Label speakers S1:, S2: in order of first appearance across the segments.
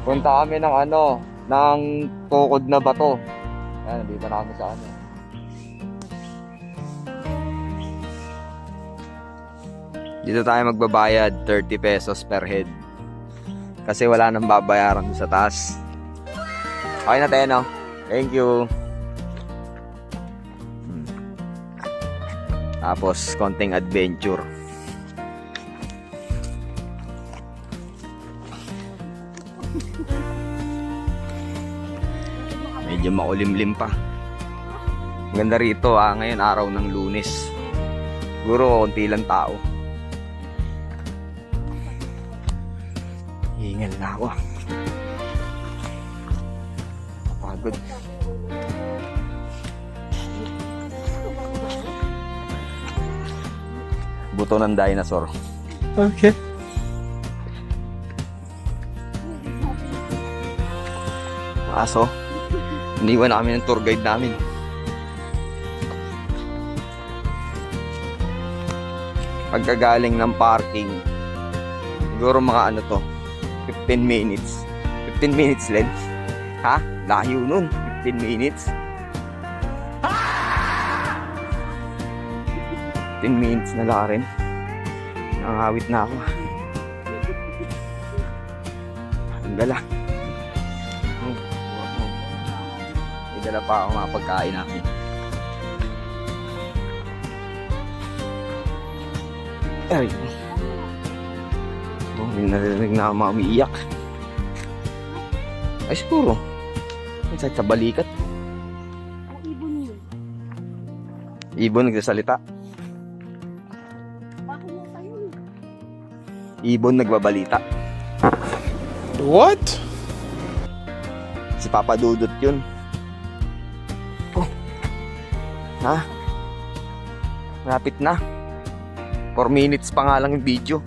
S1: Punta kami ng ano, ng tukod na bato. Ayan, dito na kami sa ano. Dito tayo magbabayad, 30 pesos per head. Kasi wala nang babayaran sa taas. Okay na tayo, no? Thank you. Tapos, konting adventure. Medyo makulimlim pa. Maganda rito ngayon araw ng Lunes. Siguro konti lang tao. Hingal na ako. Pagod. Buto ng dinosaur.
S2: Okay.
S1: Aso. Iniwan namin ng tour guide namin. Pagkagaling ng parking, siguro mga ano to, 15 minutes. 15 minutes lang. Ha? Layo nun. 15 minutes. 15 minutes na lang rin. Nangawit na ako. Ang gala. Dala pa ako mga pagkain namin. Ay. Oh, may narinig na mga umiiyak. Ay siguro. Minsan sa balikat.
S3: Ibon yun.
S1: Ibon nagsasalita.
S3: Bakit mo tayo?
S1: Ibon nagbabalita.
S2: What?
S1: Si Papa Dudut yun. Ha? Malapit na. 4 minutes pa nga lang yung video.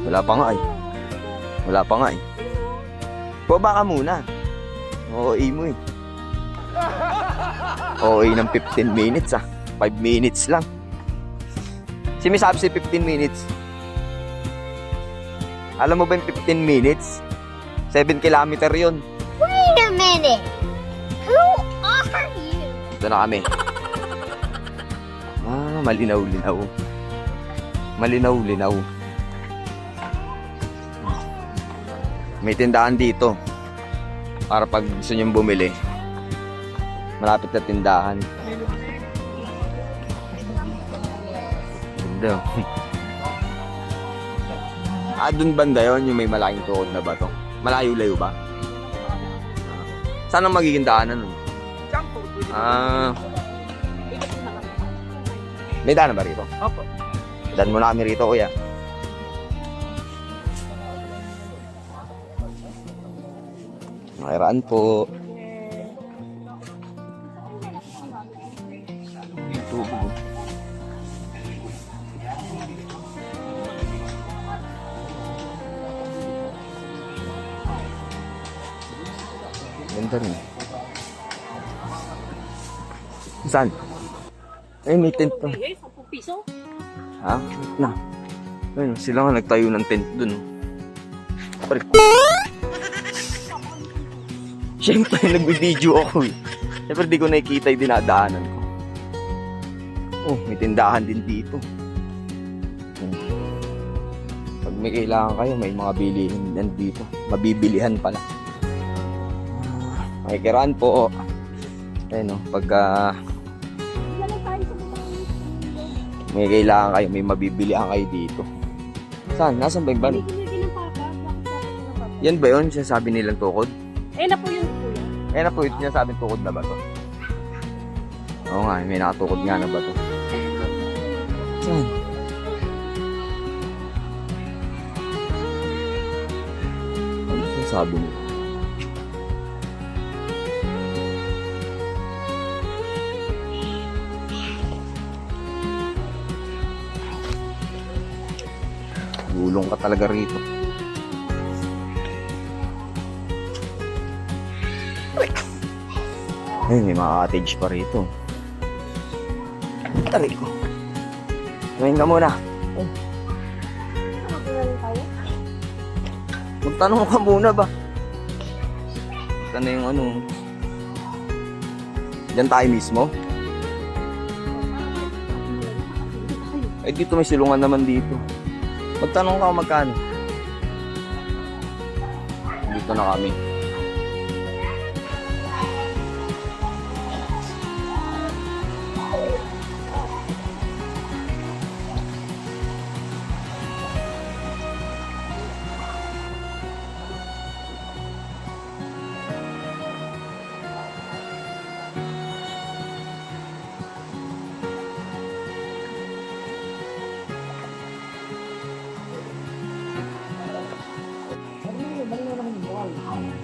S1: Wala pa nga eh. Wala pa nga eh. Baba ka muna. OA mo eh. OA ng 15 minutes 5 minutes lang. Si may sabi si 15 minutes. Alam mo ba yung 15 minutes? 7 kilometer yun.
S3: Wait a minute. Who are you?
S1: Ito na kami. Malinaw-linaw. Malinaw-linaw. May tindahan dito. Para pag gusto niyong bumili. Malapit na tindahan. Ganda. Dun banda yun, yung may malaking tukod na bato. Malayo-layo ba? Saan ang magiging daanan nun? May daanan ba rito?
S2: Opo.
S1: Daan muna kami rito, kuya. Makiraan po. Ito. Ganda rin. Saan? Ay, may tent pa.
S3: 10 piso?
S1: Ha? Wait na. Ayun, sila nga nagtayo ng tent dun. Pare. Siyempre, nag-video ako eh. Siyempre, di ko nakikita yung dinadaanan ko. Oh, may tindahan din dito. Pag may kailangan kayo, may mga bilihin din dito. Mabibilihan pala. Makikiraan po. Ayun o, pagka may kailangan kayo, may mabibilihan kayo dito. Saan? Nasaan ba yung ban?
S3: Hindi ng papa. Bakit sabi ko ng papa?
S1: Yan ba yun? Sinasabi nilang tukod?
S3: Na po yun, kuya.
S1: Yan na po yung sinasabing tukod na ba to? Oo nga, may nakatukod nga na ba to? Saan? Ano sinasabi nila? Gulong ka talaga rito. Ay, may mga cottage pa rito. Taray ko. Tumingin ka muna. Magtanong ka muna ba? Ano yung ano? Diyan tayo mismo? Eh dito may silungan naman dito. Magtanong ka kung magkano. Dito na kami.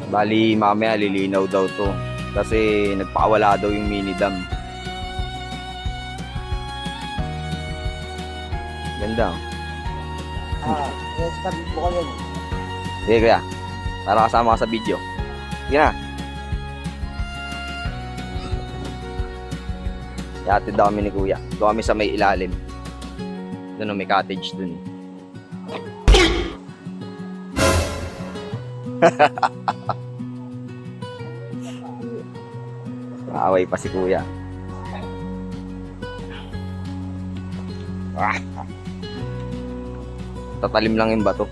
S1: Bali, mamaya lilinaw daw to. Kasi nagpakawala daw yung mini dam. Ganda.
S4: Yes, sabi ko kayo.
S1: Sige kuya, para kasama ka sa video. Sige na. Ihatid daw kami ni kuya. Doon kami sa may ilalim. Doon may cottage dun. Maaway pa si kuya. Tatalim lang yung bato.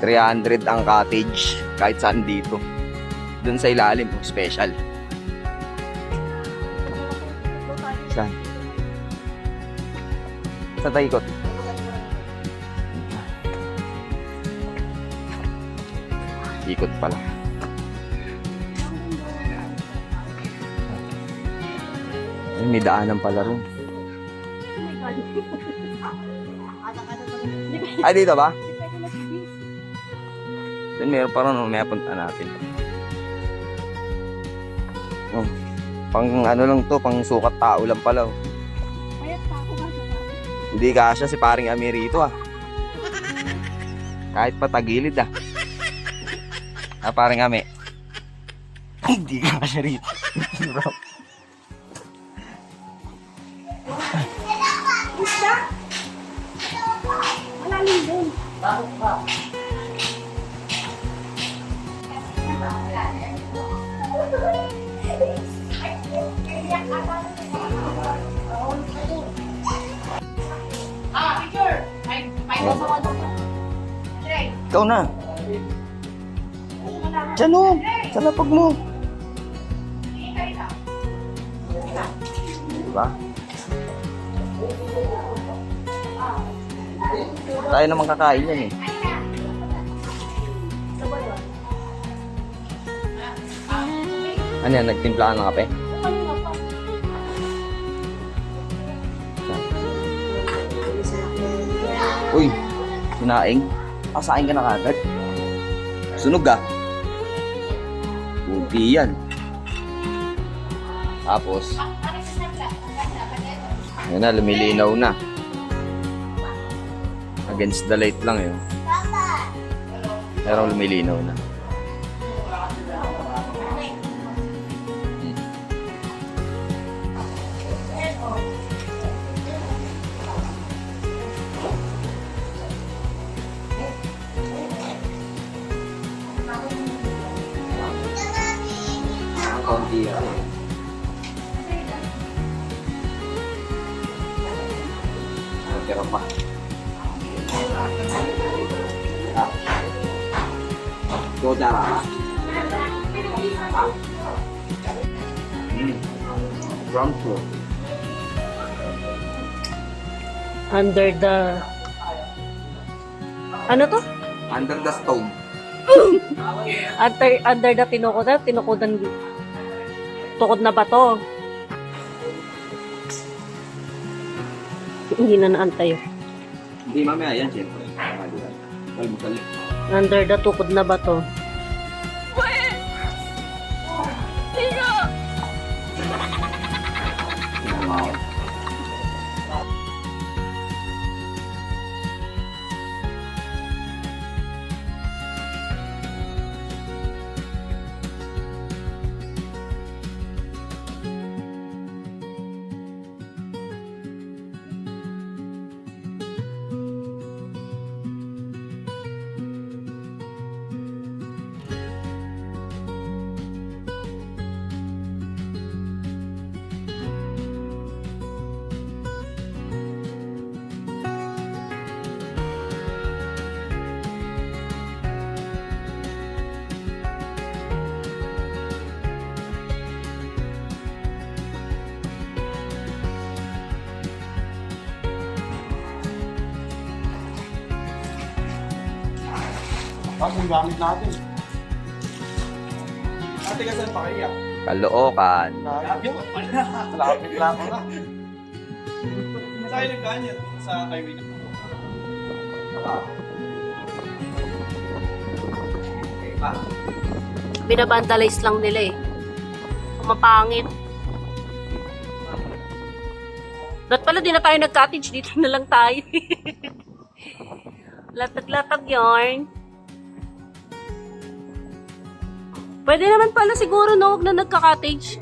S1: 300 ang cottage kahit saan dito. Doon sa ilalim, special. Saan? Sa taikot. Ikot pala. Ay, may daanan pala ron. Ay, dito ba? Doon meron pa ron, may punta natin. Oh, pang ano lang to, pang sukat tao lang pala. Oh. Hindi kasya si paring Amerito ah. Kahit pa tagilid ah. Ah, paring Ame. Hindi kasya rito. Ikaw na. Diyan o. Sa lapag mo. Diba? Tayo naman kakain yan eh. Ano yan? Nagtimpla ka ng kape? Uy, sinaing. Kasain ka na kagad. Sunog ah. Puti yan. Tapos, yun na, lumilinaw na. Against the light lang yun. Pero lumilinaw na. Konti yan. Pero pa. Soda. Ground floor.
S5: Under the... Ano to?
S1: Under the stone.
S5: Under the tinukodan, tukod na ba to? Hindi na naantay.
S1: Hindi mamaya yan, siyempre.
S5: Under the tukod na ba to?
S2: Tapos yung gamit natin. Ate, kasan pa kaya?
S1: Kalookan.
S2: Lapit pa pala. Lapit lang ako na. Sa kayo nagkanyan? Sa highway na.
S5: Binabandalize lang nila eh. Mapangit. Ba't pala di na tayo nag-cottage? Dito na lang tayo. Latag-latag yarn. Pwede naman pala siguro no, huwag na nagka-cottage.